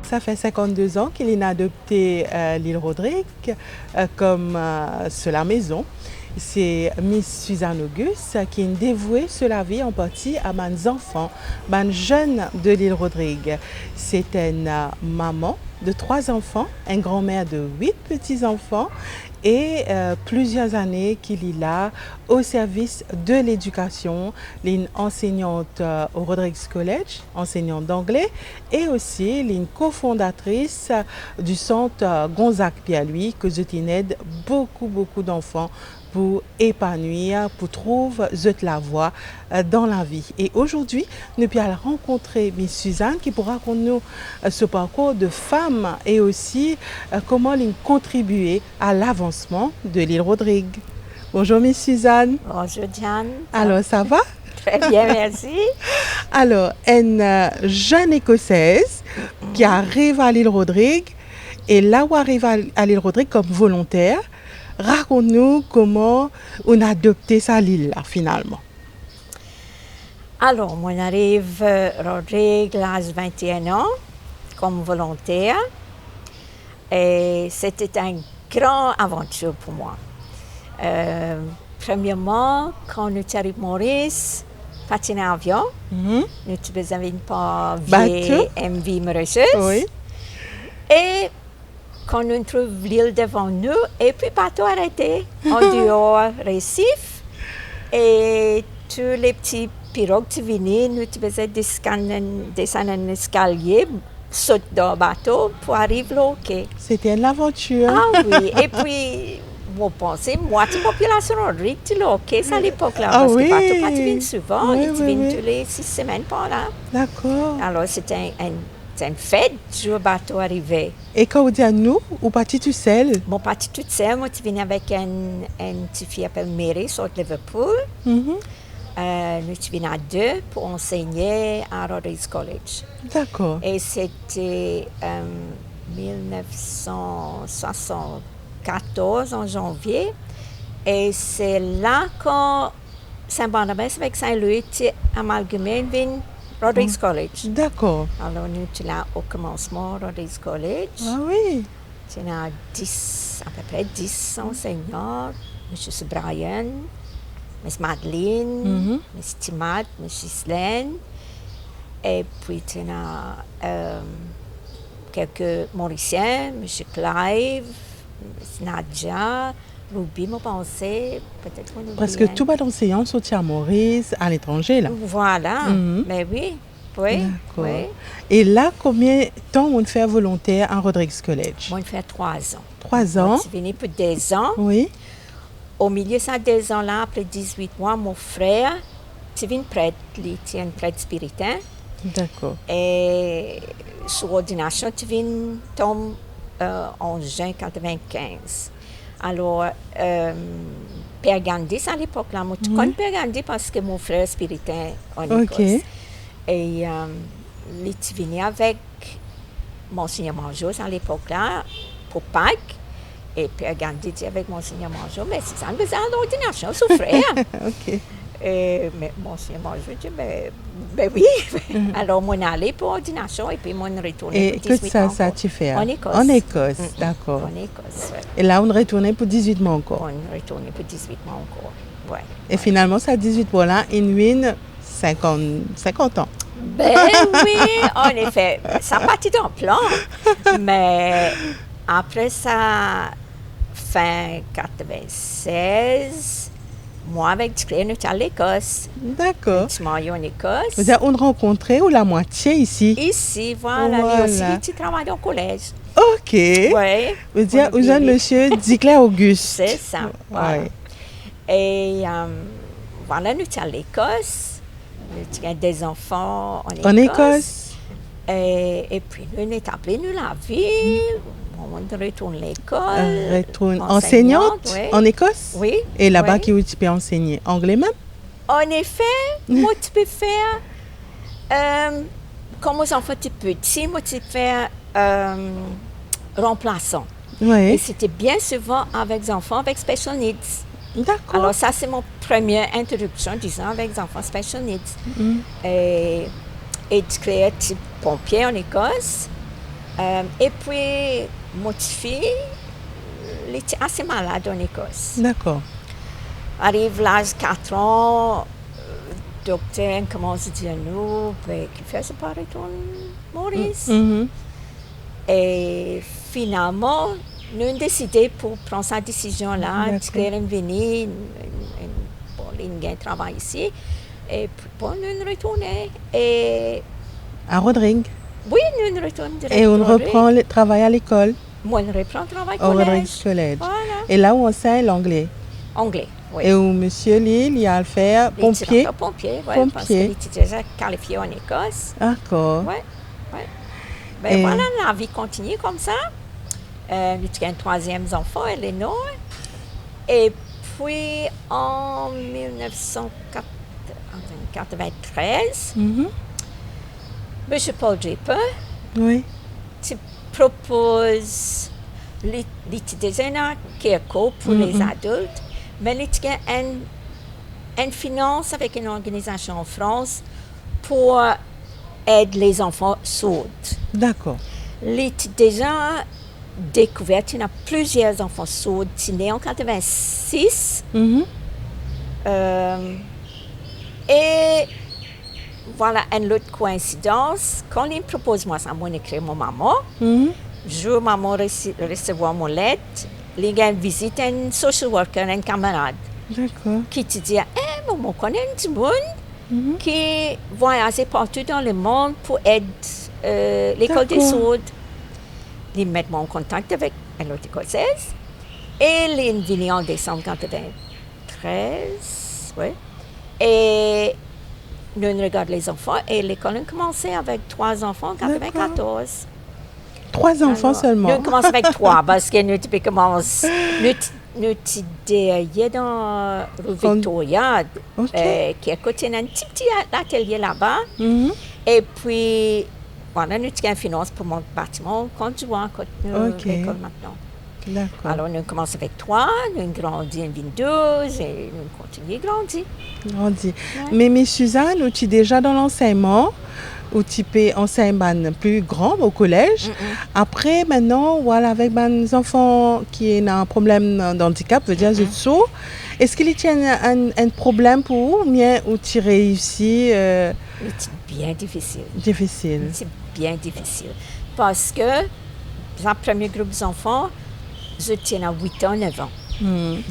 ça fait 52 ans qu'il a adopté l'île Rodrigue comme la maison. C'est Miss Suzanne Auguste qui est dévouée sur la vie en partie à mes enfants, mes jeunes de l'île Rodrigue. C'est une maman de 3 enfants, une grand-mère de 8 petits-enfants et plusieurs années qu'il est là au service de l'éducation, une enseignante au Rodrigues College, enseignante d'anglais et aussi une cofondatrice du centre Gonzague Pierre-Louis que je t'aide beaucoup d'enfants pour épanouir, pour trouver la voie dans la vie. Et aujourd'hui, nous allons rencontrer Miss Suzanne qui pourra raconter nous ce parcours de femme et aussi comment elle contribuer à l'avancement de l'île Rodrigue. Bonjour Miss Suzanne. Bonjour Diane. Alors ça va? Très bien, merci. Alors, une jeune Écossaise qui arrive à l'île Rodrigue et là où arrive à l'île Rodrigue comme volontaire, raconte-nous comment on a adopté ça l'île là finalement. Alors, moi j'arrive à Rodrigue à l'âge de 21 ans comme volontaire et c'était une grande aventure pour moi. Premièrement, quand nous arrivons à Maurice, patiner en avion, nous avons pas une vie merveilleuse. Oui. Et quand nous trouvons l'île devant nous, et puis bateau arrêté, en dehors récif, et tous les petits pirogues qui venaient, nous descendre un escalier, sauter dans le bateau pour arriver au quai. C'était une aventure. Ah oui, et puis, vous pensez, moitié population Rodrigue, tu l'as quai à l'époque-là, parce que le bateau pas vient souvent, il vient tous les 6 semaines par là. D'accord. Alors, c'était une fête, le bateau arrivé. Et quand vous dites à nous, vous partez tout seul? Bon, parti toute seule, moi, je venais avec une petite fille qui s'appelle Mary, sur Liverpool. Nous venons à 2 pour enseigner à Rodrigues College. D'accord. Et c'était 1974, en janvier. Et c'est là que Saint-Barnabas avec Saint-Louis étaient amalgamés avec Rodrigues College. D'accord. Alors, nous étions là au commencement Rodrigues College. Ah oui. Il y a à peu près 10 enseignants, M. Brian, Miss Madeleine, Miss Timad, Miss Gislaine. Et puis, il y a quelques Mauriciens, M. Clive, Miss Nadja, Ruby, je pensais, peut-être qu'on oublie. Presque tout les enseignants sont à Maurice, à l'étranger là. Voilà, mais oui. Oui, oui. Et là, combien de temps on fait volontaire à Rodrigues College? Moi, on fait 3 ans. 3 ans? Je suis venue pour 2 ans. Oui. Au milieu de ces 2 ans-là, après 18 mois, mon frère, c'est un prêtre, il était un prêtre spiritain. D'accord. Et sur ordination, tu viens tomber en juin 1995. Alors, Père Gandhi, à l'époque-là, moi, tu connais Père Gandhi parce que mon frère est spiritain en Écosse. Et il est venu avec Monseigneur Manjot à l'époque-là pour Pâques. Et Père Gandhi dit avec Monseigneur Manjot, mais c'est ça, besoin d'ordination, son frère. OK. Et mais Monseigneur Manjot dit, ben oui. Alors, on est allé pour ordination et puis on est retourné pour 18 mois. Et que ça tu fais? En Écosse. En Écosse, d'accord. En Écosse, oui. Et là, on est retourné pour 18 mois encore? On est retourné pour 18 mois encore, oui. Et finalement, ça 18 mois-là, il win 50 ans. Ben oui, en effet, ça partit en plan. Mais après ça, fin 96, moi avec Claire, nous étions à l'Écosse. D'accord. Nous marions en Écosse. Vous avez rencontré ou la moitié ici? Ici, voilà. Lui aussi, tu travailles au collège. OK. Oui. Vous dites, vous êtes monsieur Diclair Auguste. C'est ça. Voilà. Ouais. Et voilà, nous étions à l'Écosse. Nous avons des enfants en Écosse. Et puis, nous sommes appelés, nous, la ville. On retourne à l'école. Retourne enseignante oui. En Écosse? Oui. Et là-bas, oui. qui tu peux enseigner? Anglais même? En effet, moi, tu peux faire, comme aux enfants petits, moi, tu peux faire remplaçant. Oui. Et c'était bien souvent avec des enfants avec special needs. D'accord. Alors, ça, c'est mon première introduction, disons, avec des enfants special needs. Et de créer un petit pompier en Écosse. Et puis, mon petit fille, il était assez malade en Écosse. D'accord. Arrive l'âge de 4 ans, le docteur commence à dire nous qu'il fait se pas retourner Maurice. Mhm. Et finalement, nous avons décidé pour prendre cette décision-là, D'accord. de venir, bon, il travaille ici, et puis bon, nous sommes retournés. Et À Rodrigue. oui, nous sommes retournés direct Et on à Rodrigue. reprend le travail à l'école, Moi, je reprends le travail au Rodrigue collège. College. Voilà. Et là où on enseigne l'anglais. Anglais, oui. Et où monsieur Lille, il y a à le faire Il était pompier. encore pompier, oui, parce Pompier. qu'il était déjà qualifié en Écosse. D'accord. Oui, oui. Ben Et- voilà, la vie continue comme ça. J'ai un troisième enfant, Eleanor. Et puis, en 1993, Mhm. M. Paul Draper Oui. te propose l'utilisation Kirko pour les adultes, mais il y a une finance avec une organisation en France pour aider les enfants sourds. D'accord. Il a déjà découvert qu'il y a plusieurs enfants sourds nés en 86. Mhm. Et voilà une autre coïncidence. Quand il me propose moi ça, moi écrit mon maman. Mhm. Je maman recevoir mon lettre. Il a visité un social worker, un camarade, D'accord. qui te dit, maman connaît du monde qui voyage partout dans le monde pour aider l'école des D'accord. sourds. Il met moi en contact avec une autre écossaise. Et il est venu en décembre 1993. Oui. Et nous regardons les enfants et l'école a commencé avec 3 enfants en 1994. 3 enfants seulement. Nous commençons avec 3 parce que nous commençons. Nous étions dans rue Victoria, Ok. qui est à côté d'un petit atelier là-bas. Mhm. Et puis, voilà, nous avons une finance pour mon bâtiment conjoint à côté de Ok. l'école maintenant. D'accord. Alors, nous commençons avec 3, nous avons grandi en 22 et nous continuons à grandir. Grandi. Mais Miss Suzanne, tu es déjà dans l'enseignement, où tu peux enseigner plus grand au collège. Après, maintenant, voilà, avec mes enfants qui ont un problème d'handicap, veut dire sourd, est-ce qu'il y a un problème pour vous, bien où tu réussis C'est bien difficile. difficile? C'est bien difficile. Parce que, le premier groupe d'enfants, je tiens à 8 ans, 9 ans.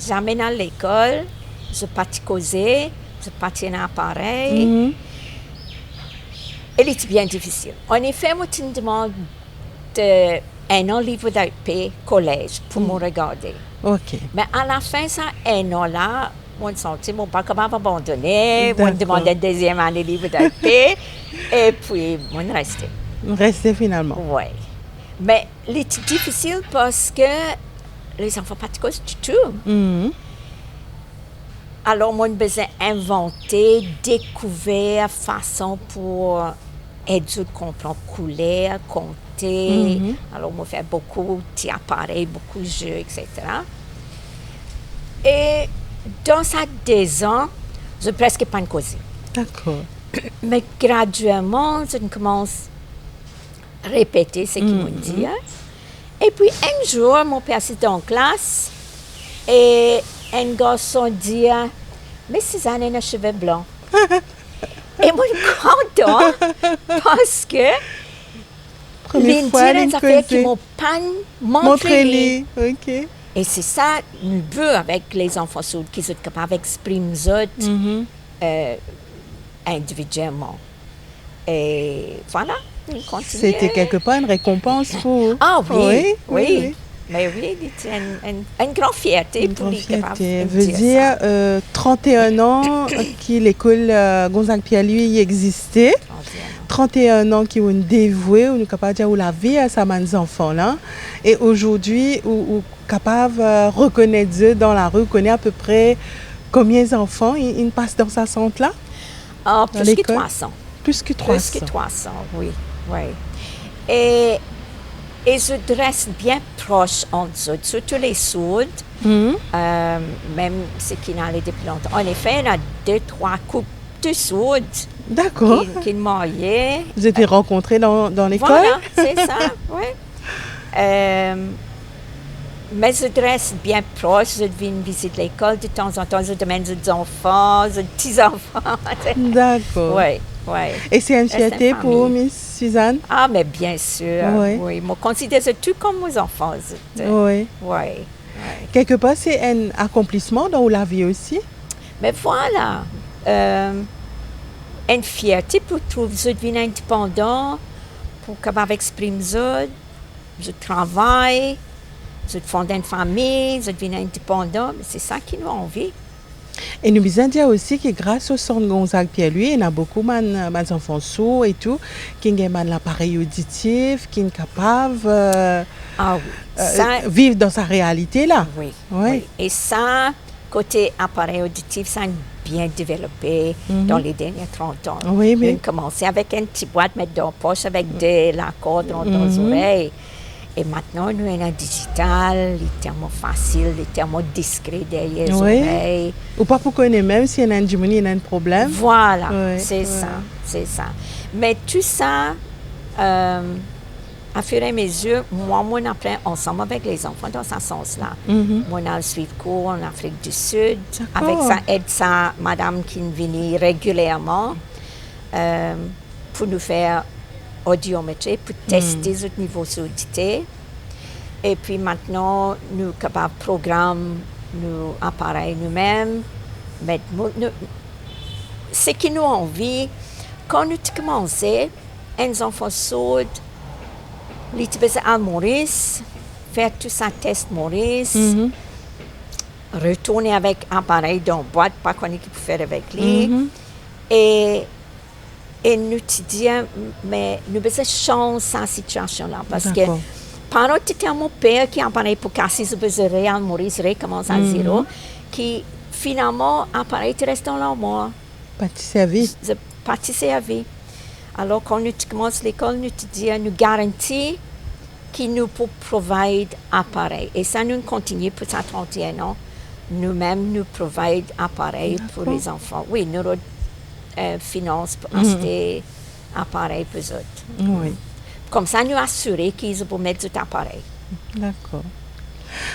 J'amène à l'école, je ne peux pas causer, je ne peux pas tenir un appareil. Mhm. Elle est bien difficile. En effet, moi, tu me demandes un an livre d'AP collège pour me regarder. Ok. Mais à la fin, ça, un an-là, on sentit mon pas capable d'abandonner, on D'accord. demandait deuxième année livre d'AP, et puis on restait. Restez finalement. Oui. Mais c'est difficile parce que les enfants ne partent du tout. Mhm. Alors, moi, j'ai besoin d'inventer, découvrir façon pour aider à comprendre couleur, compter. Alors, moi, fais beaucoup d'appareils, beaucoup de jeux, etc. Et dans ces 2 ans, je n'ai presque pas causé. D'accord. Mais graduellement, je commence à répéter ce qu'ils m'ont dit. Et puis, un jour, mon père était en classe et un garçon dit « Mais Suzanne a les cheveux blancs. » Et moi, je suis contente parce que Première fois, des affaires qui m'ont pas montré. Montrez-les. Ok. Et c'est ça, le but avec les enfants sourds, qu'ils sont capables d'exprimer individuellement. Et voilà, ils continuent. C'était quelque part une récompense pour vous. Ah oui, oui. oui. Mais oui, c'est une grande fierté Une pour grande les capables fierté. de Veut dire 31 ans que l'école Gonzague Pierre-Louis y existait. 31 ans qui ont dévoué, on est capable de dire où la vie à sa main enfants là. Et aujourd'hui, on est capable de reconnaître Dieu dans la rue, connaît à peu près combien d'enfants ils passent dans sa centre là. Ah, Dans plus que l'école? 300. Plus que 300. Plus que 300, oui. Oui. Et je reste bien proche entre eux, surtout les sourds, même ceux qui n'allaient depuis longtemps. En effet, il y a 2-3 couples de sourds D'accord. qui mariaient. Vous étiez rencontrés dans l'école? Voilà, c'est ça, oui. Mais je reste bien proche, je viens visiter l'école de temps en temps, je demande aux enfants, aux petits-enfants. D'accord. Oui, oui. Et c'est une Reste fierté en pour famille. Miss Suzanne? Ah, mais bien sûr, Oui. oui. Je me considère tout comme mes enfants. Oui. Oui. Quelque part, c'est un accomplissement dans la vie aussi. Mais voilà, une fierté pour trouver que je deviens indépendant, pour capable exprimer je travaille, je fonde une famille, je deviens indépendant, c'est ça qui nous envie. Et nous besoin dire aussi que grâce au centre Gonzague Pierre-Louis, il y a beaucoup de enfants sourds et tout, qui ont l'appareil auditif, qui sont capables Ah oui, ça, vivre dans sa réalité là. oui, Oui. oui. Et ça, côté appareil auditif, ça a bien développé dans les derniers 30 ans. Oui, mais- On a commencé avec une petite boîte, mettre dans la poche avec des l'accord dans les oreilles. Et maintenant, nous avons un digital, il est tellement facile, il est tellement discret derrière les Oui. oreilles. Ou pas pour connaître même s'il y a un il y a un problème. Voilà, Oui, c'est oui. ça, c'est ça. Mais tout ça, à fur et à mesure, moi, on apprend ensemble avec les enfants dans ce sens-là. On a suivi cours en Afrique du Sud, avec D'accord. ça aide ça, madame qui vient régulièrement pour nous faire audiométrie, pour tester notre niveau d'audité. Et puis maintenant, nous sommes capables de programmer nos appareils nous-mêmes. Mais ce qui nous envie, quand nous avons commencé, un enfant sourd, il était à Maurice, faire tout ça test Maurice, retourner avec appareil dans la boîte, pas qu'on peut faire avec lui. Et nous te disons, mais nous avons changer cette situation-là. Parce que D'accord. pendant que c'était mon père qui a appareil pour casser ce besoin à Maurice, recommence à zéro, qui finalement, appareil reste dans l'armoire. Pas de service. Je participais à vie. Alors, quand nous commençons l'école, nous te disons, nous garantissons qu'ils nous peut provide appareil. Et ça, nous continuons pour ça 31 ans. Nous-mêmes, nous provide appareil pour D'accord. les enfants. Oui, nous finance pour acheter appareil pour eux. Oui. Comme ça, nous assurer qu'ils vont mettre cet appareil. D'accord.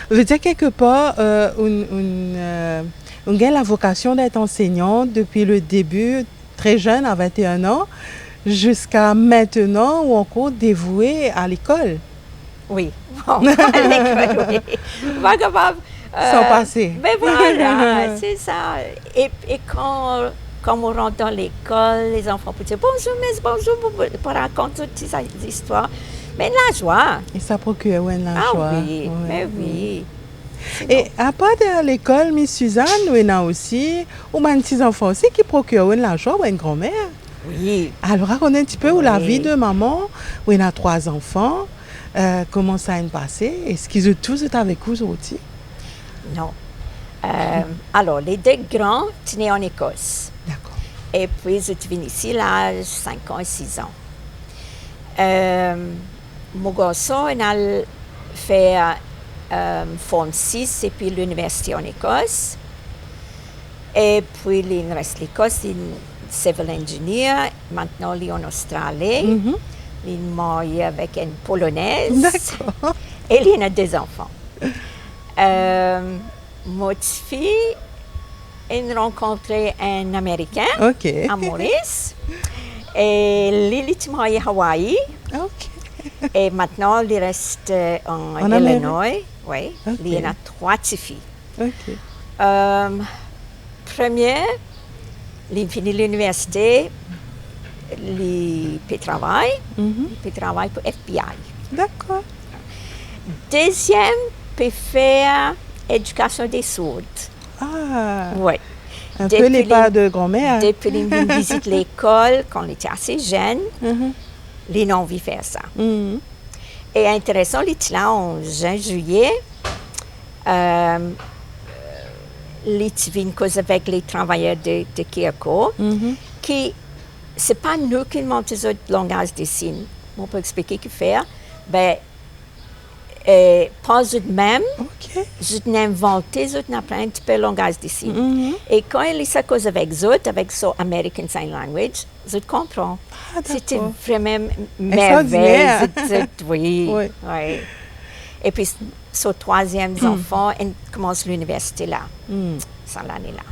Veut dire quelque part, on a la vocation d'être enseignant depuis le début, très jeune, à 21 ans, jusqu'à maintenant, ou encore dévoué à l'école. Oui, bon, à l'école, oui. Pas capable. Sans passer. Mais voilà, c'est ça. Et quand on rentre dans l'école, les enfants peuvent dire bonjour, miss, bonjour, pour raconter toutes ces histoires. Mais la joie. Et ça procure la Ah joie. oui, mais oui. Et à part de l'école, Miss Suzanne, on a aussi, ou a petits enfants aussi qui procurent la joie ou une grand-mère. Oui. Alors, racontez un petit peu où la Oui. vie de maman, où il a 3 enfants, comment ça a passé, est-ce qu'ils ont tous été avec vous aussi? Non. Alors, les 2 grands sont nés en Écosse. D'accord. Et puis, je suis venue ici à l'âge 5 ans et 6 ans. Mon garçon, il a fait Forme 6 et puis l'université en Écosse. Et puis, il reste l'Écosse, il est civil engineer. Maintenant, il est en Australie. Il est marié avec une Polonaise. D'accord. Et il a 2 enfants. Mon fille a rencontré un Américain OK. à Maurice. Et il est marié à Hawaï. OK. Et maintenant, il reste en Amérique. Illinois. Oui. Ok. Il a 3 petites filles. OK. Première, il finit l'université. Il peut travailler. Il peut travailler pour FBI. D'accord. Deuxième, peut faire éducation des sourds. Ah, Oui. un peu les pas de grand-mère. Depuis qu'il visite l'école, quand il était assez jeune, Mhm. il a envie de faire ça. Mhm. Et intéressant, il était là en juin, juillet. Il était venu cause avec les travailleurs de Kirko, qui, c'est pas nous qui montons le langage des signes. On peut expliquer qu'il fait. Ben, pas eux-mêmes, OK. je n'ai inventé, je n'ai appris un petit peu le langage des signes. Et quand il est à cause avec eux, avec son American Sign Language, je comprends. Ah, C'était d'accord. vraiment Extraordinaire. merveilleux. Oui. Oui. Oui. Et puis, son troisième enfant, elle commence l'université là, cette année-là.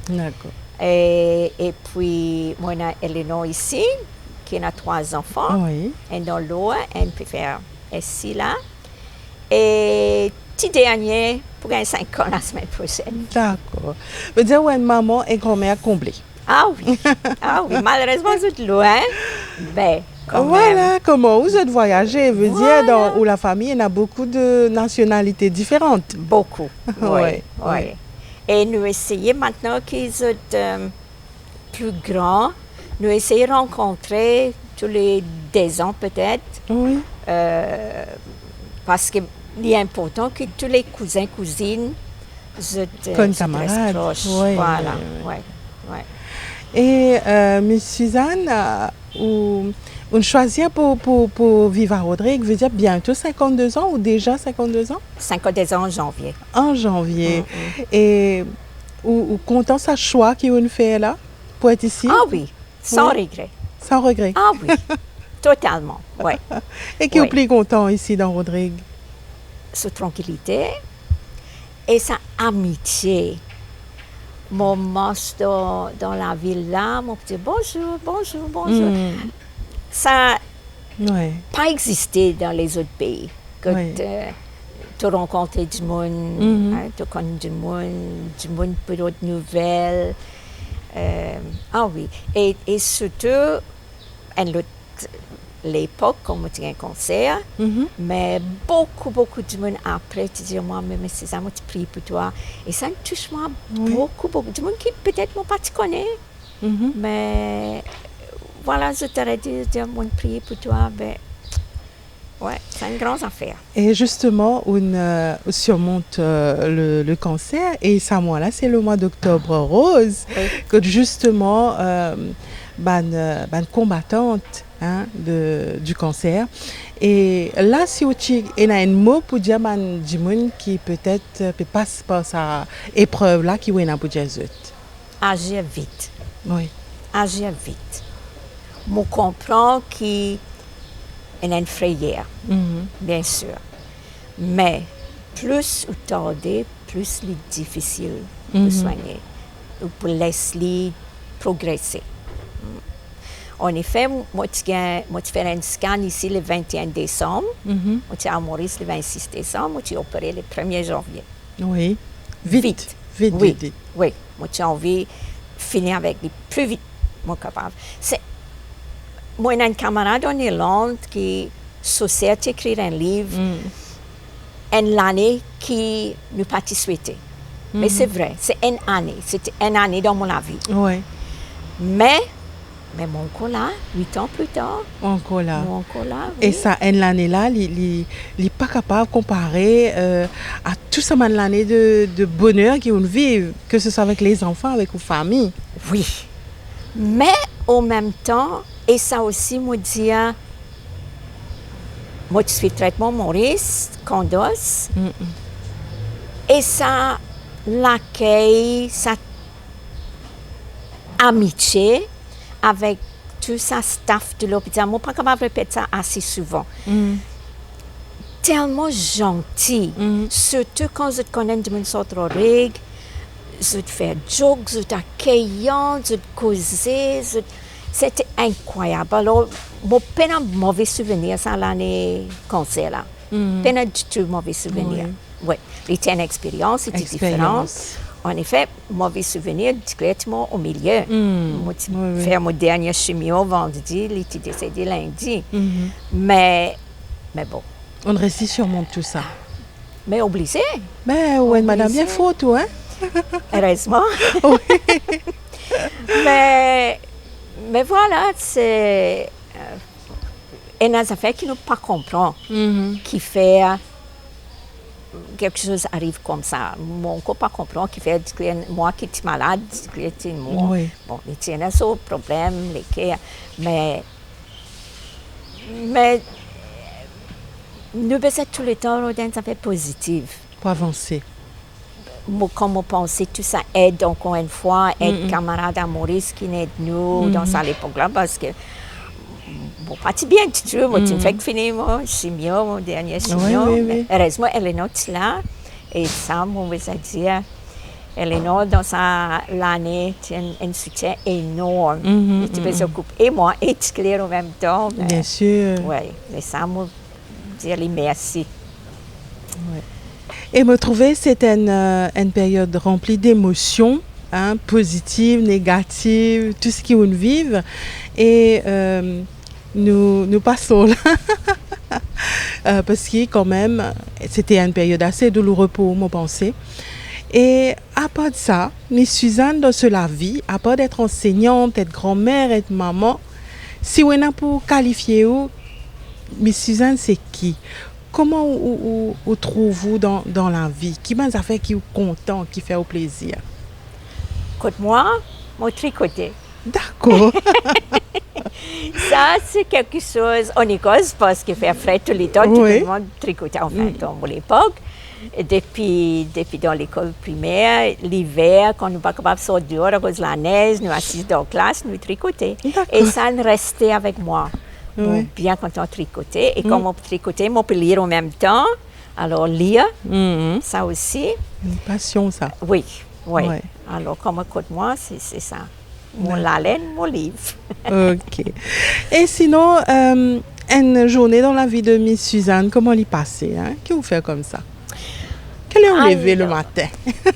D'accord. Et puis, moi, on a Eleanor ici, qui a 3 enfants. Oui. Et dans l'eau, elle peut faire ici, là. Et petit dernier, pour gagner 5 ans la semaine prochaine. D'accord. Veut dire, ouais, maman et grand-mère comblées. Ah oui, malheureusement, c'est loin. Ben, quand Voilà, même. comment vous êtes voyagé, veut dire, où la famille, il y a beaucoup de nationalités différentes. Beaucoup, Ouais, oui. ouais. Et nous essayons maintenant qu'ils sont plus grands, nous essayons de rencontrer tous les 2 ans peut-être, Oui. parce qu'il est important que tous les cousins, cousines soient Comme restent camarades. proches. Ouais, Voilà, ouais, ouais. Et Miss Suzanne, on choisit pour vivre à Rodrigue, veut dire bientôt 52 ans ou déjà 52 ans? 52 ans en janvier. En janvier. Et ou content sa choix qu'on fait là pour être ici? Ah oui, sans Oui. regret. Sans regret. Ah oui, totalement, oui. Et qui est Oui. plus content ici dans Rodrigue? Sa tranquillité et sa amitié. Mon masque dans la ville là, mon petit bonjour. Ça n'a Ouais. pas existé dans les autres pays. Que Oui. tu rencontres du monde, tu connais du monde pour d'autres nouvelles. Ah oui. Et surtout, à l'époque, comme tu as un concert, mais beaucoup de monde après, tu dis, moi, mais c'est ça, moi, tu prie pour toi. Et ça me touche moi beaucoup de monde qui peut-être moi pas te connaît. Mais voilà, je t'aurais dit, moi, prier pour toi, ben, ouais, c'est une grande affaire. Et justement, on surmonte le cancer et ça, là, c'est le mois d'octobre rose, que justement, ban combattante du cancer. Et là, si il y a un mot pour dire du monde qui peut-être peut passer par sa épreuve là, qui est pour dire Agir vite. Oui. Agir vite. Je comprends qu'il y a une frayeur, bien sûr. Mais plus vous tardez, plus c'est difficile de soigner, ou pour laisser progresser. En effet, moi, je fais un scan ici le 21 décembre, moi, je suis à Maurice le 26 décembre, moi, je suis opéré le 1er janvier. Oui. Vite. Oui, moi, j'ai envie de finir avec le plus vite, moi, capable. Moi, j'ai un camarade en Irlande qui souhaite écrire un livre, une année qui nous pas souhaité. Mais c'est vrai, c'est une année dans mon vie. Oui. Mais mon là, 8 ans plus tard. Encore là. Oui. Et ça, l'année là, il n'est pas capable de comparer à tout ça, l'année de bonheur qu'on vit, que ce soit avec les enfants, avec la famille. Oui. Mais en même temps, et ça aussi, moi, dire, moi, je suis traitement Maurice, Condos, et ça, l'accueil, ça amitié avec tout ça staff de l'hôpital. Moi, pas capable de répéter ça assez souvent. Tellement gentil, surtout quand je connais de mon sorte de règles, je fais jokes, je accueillant, je causer, c'était incroyable. Alors, moi, pas un mauvais souvenir ça l'année concert là. Pas du tout mauvais souvenir. Oui, c'était une expérience, c'était différent. En effet, mauvais souvenir directement au milieu. Moi, faire mon dernier chimio vendredi, il était décédé lundi. Mais bon. On réussit surmonte tout ça. Mais obligé. Mais ouais, madame, bien photo, hein? Heureusement. mais voilà, c'est une affaire qui ne pas comprend, qui fait quelque chose arrive comme ça. Mon corps pas comprend, qui fait moi qui suis malade, moi. Bon, il tient un problème, mais nous besoin tout le temps d'une affaire positive. Pour avancer. Comme on pensait, tout ça aide encore une fois, aide camarade à Maurice qui aide nous dans cette époque-là, parce que bon, pas si bien du tout. Moi, tu me fais finir mon chimio, mon dernier chimio. Oui. Heureusement, Eleanor est là. Et ça, on va dire, Eleanor, dans l'année, tu as un soutien énorme. Tu peux s'occuper, et moi, et Claire en même temps. Bien sûr. Oui, et ça, on va dire les merci. Ouais. Et me trouver, c'était une période remplie d'émotions, hein, positives, négatives, tout ce qu'on vive. Et nous passons là. Parce que quand même, c'était une période assez douloureuse pour moi, penser. Et à part de ça, Miss Suzanne, dans la vie, à part d'être enseignante, être grand-mère, être maman, si on a pour qualifier Miss Suzanne, c'est qui? Comment vous trouvez-vous dans la vie? Qui m'a fait qui est content, qui fait au plaisir? Écoute-moi, mon tricoté. D'accord. Ça, c'est quelque chose en Écosse, parce qu'il fait frais tout le temps, tout le monde tricotait, enfin, dans l'époque. Et depuis dans l'école primaire, l'hiver, quand nous ne sommes pas capables de sortir dehors à cause de la neige, nous assis dans la classe, nous tricotait. Et ça restait avec moi. Bon, bien content de tricoter. Et comme on tricotait, on peut lire en même temps. Alors, lire, ça aussi. Une passion, ça. Oui. Alors, comme écoute-moi, c'est ça. Mon laine, mon livre. OK. Et sinon, une journée dans la vie de Miss Suzanne, comment l'y passer? Hein? Qu'est-ce que vous faites comme ça? Quelle heure vous levez le matin?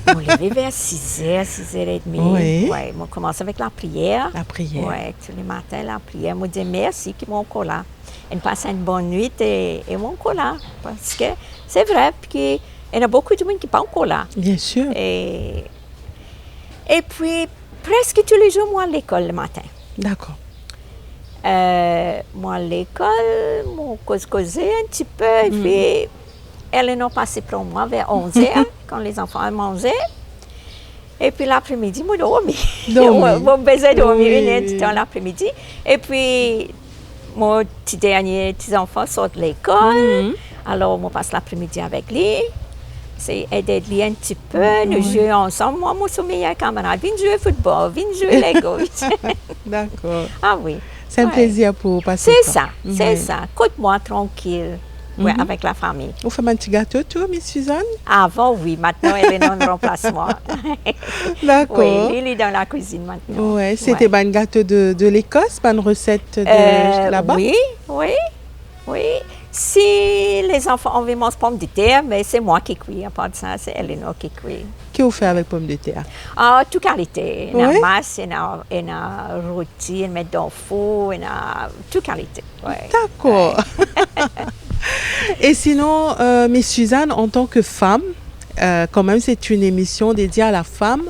On levait vers 6h, 6h30. Oui. On commence avec la prière. La prière. Oui, tous les matins, la prière. On dit merci qui m'ont encore là. On passe une bonne nuit et m'ont encore là. Parce que c'est vrai qu'il y a beaucoup de monde qui n'est pas encore là. Bien sûr. Et puis, presque tous les jours, moi, à l'école le matin. D'accord. Moi, à l'école, moi, causé un petit peu. Et puis, elle est passée pour moi vers 11h, quand les enfants mangeaient. Et puis, l'après-midi, moi, dormi. Mon baiser dormir une heure dans l'après-midi. Et puis, mon petits enfants sortent de l'école. Alors, on passe l'après-midi avec lui. C'est aider lui un petit peu, nous jouons ensemble. Moi, je suis meilleure camarade. Viens jouer au football, viens jouer Lego. D'accord. Ah oui. C'est un plaisir pour passer. C'est ça. Écoute-moi tranquille, avec la famille. Vous faites un petit gâteau, toi, Miss Suzanne? Avant, oui. Maintenant, elle est non remplacement. D'accord. Oui, elle est dans la cuisine maintenant. Ouais, c'était un gâteau de l'Écosse, pas une recette de là-bas? Oui. Si les enfants ont envie de manger pommes de terre, mais c'est moi qui cuis. À part de ça, c'est Eleanor qui cuit. Qu'est-ce que vous faites avec pommes de terre? Toute qualité. Il y a masse, il y a rôti, il y a dans le four, il y a toute qualité. D'accord. Et sinon, Miss Suzanne, en tant que femme, quand même, c'est une émission dédiée à la femme.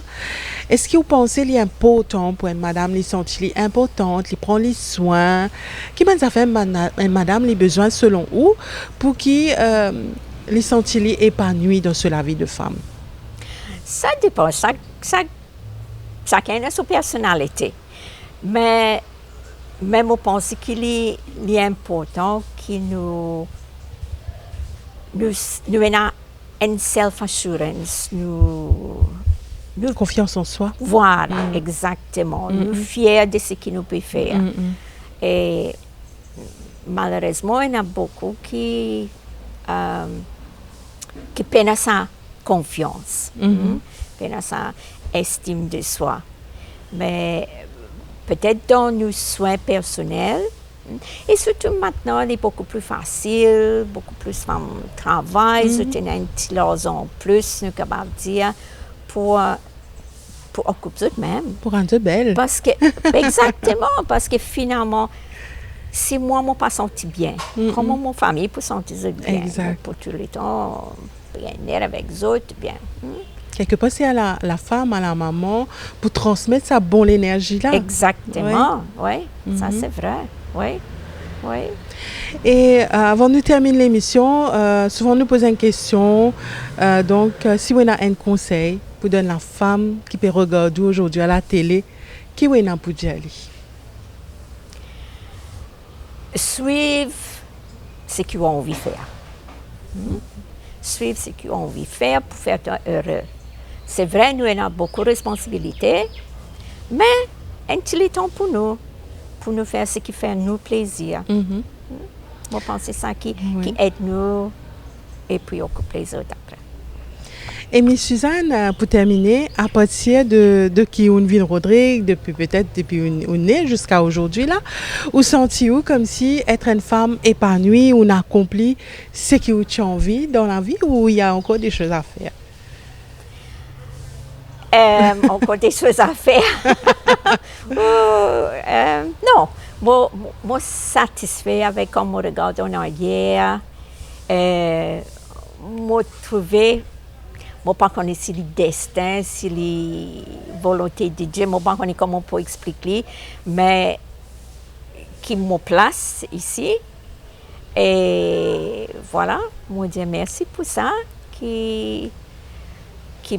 Est-ce que vous pensez qu'il est important pour une madame, les sentir importante, les prendre les soins? Qui m'a fait une madame les besoins selon vous pour qui les sentir épanouis dans la vie de femme? Ça dépend. Chacun a sa personnalité. Mais même on pense qu'il est important que nous ayons une self-assurance. Confiance en soi. Voilà, exactement. Nous sommes fiers de ce que nous pouvons faire. Et malheureusement, il y en a beaucoup qui peinent à sa confiance, peinent à sa estime de soi. Mais peut-être dans nos soins personnels, et surtout maintenant, il est beaucoup plus facile, beaucoup plus femmes travaillent, c'est un petit l'argent plus, nous sommes capables de dire, pour occuper eux-mêmes. Pour rendre belle. Parce que, exactement, parce que finalement, si moi, je ne me pas senti bien, comment mon famille peut se sentir bien? Exact. Pour tout le temps, bien avec les autres, bien. Quelque part, c'est à la femme, à la maman, pour transmettre sa bonne énergie-là. Exactement, oui. Ça, c'est vrai, oui. Et avant de terminer l'émission, souvent nous posons une question. Donc, si vous avez un conseil pour donner à la femme qui peut regarder aujourd'hui à la télé, qui vous avez pour dire? Suivre ce qu'ils ont envie de faire. Suivre ce qu'ils ont envie de faire pour faire heureux. C'est vrai, nous avons beaucoup de responsabilités, mais un petit temps pour nous pour nous faire ce qui fait nous plaisir. Je pense que c'est ça qui aide nous et puis occupe les autres après. Et Miss Suzanne, pour terminer, à partir de qui Rodrigue, depuis une née jusqu'à aujourd'hui, là, où senti-vous comme si être une femme épanouie, on accomplit ce que tu as envie dans la vie ou il y a encore des choses à faire? Encore des choses à faire. Non, moi satisfait avec comment je regarde en arrière. Moi trouvé, moi pas connais si le destin, si la volonté de Dieu, moi pas connais comment on peut expliquer, mais qui me place ici. Et voilà, moi dis merci pour ça, qui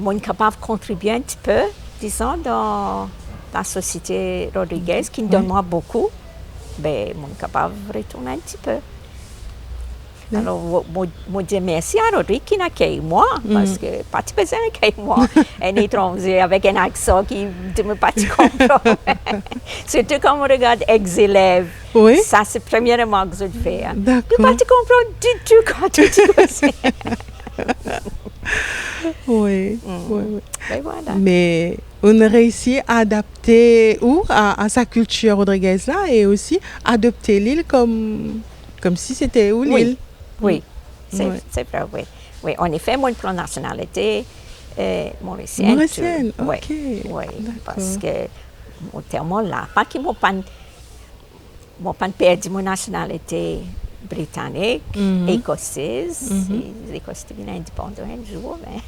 m'ont capable de contribuer un petit peu, disons, dans la société Rodriguez, qui me donne moi beaucoup, ben, m'ont capable de retourner un petit peu. Alors, moi dis merci à Rodrigue qui n'a qu'à moi, parce que pas de besoin qu'à moi. Un étranger avec un accent qui ne me pas comprendre. Surtout quand on regarde ex-élèves. Oui. Ça, c'est la première remarque que je fais. D'accord. Ne pas te comprendre du tout quand tu dis ça. Oui. Ben voilà. Mais on réussit à adapter à sa culture Rodriguez là et aussi adopter l'île comme si c'était l'île. Oui, c'est vrai, oui. Oui, en effet, moi, pour la nationalité mauricienne. Mauricienne, ok. Oui, parce que mon terme là, pas qu'ils m'ont pas perdu mon nationalité britannique, écossaise. Les Écossais deviennent indépendants un jour, mais...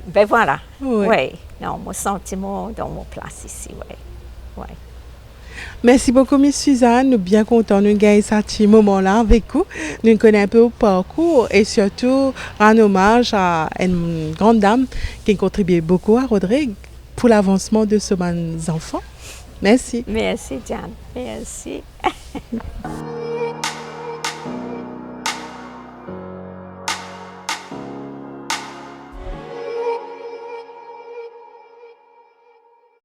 ben voilà, oui. Non, mon sentiment dans mon place ici, oui. Merci beaucoup, Miss Suzanne. Nous sommes bien contents de gagner ce moment-là avec vous. Nous connaissons un peu le parcours et surtout rendre hommage à une grande dame qui a contribué beaucoup à Rodrigue pour l'avancement de ce enfant. Merci. Merci, Diane. Merci.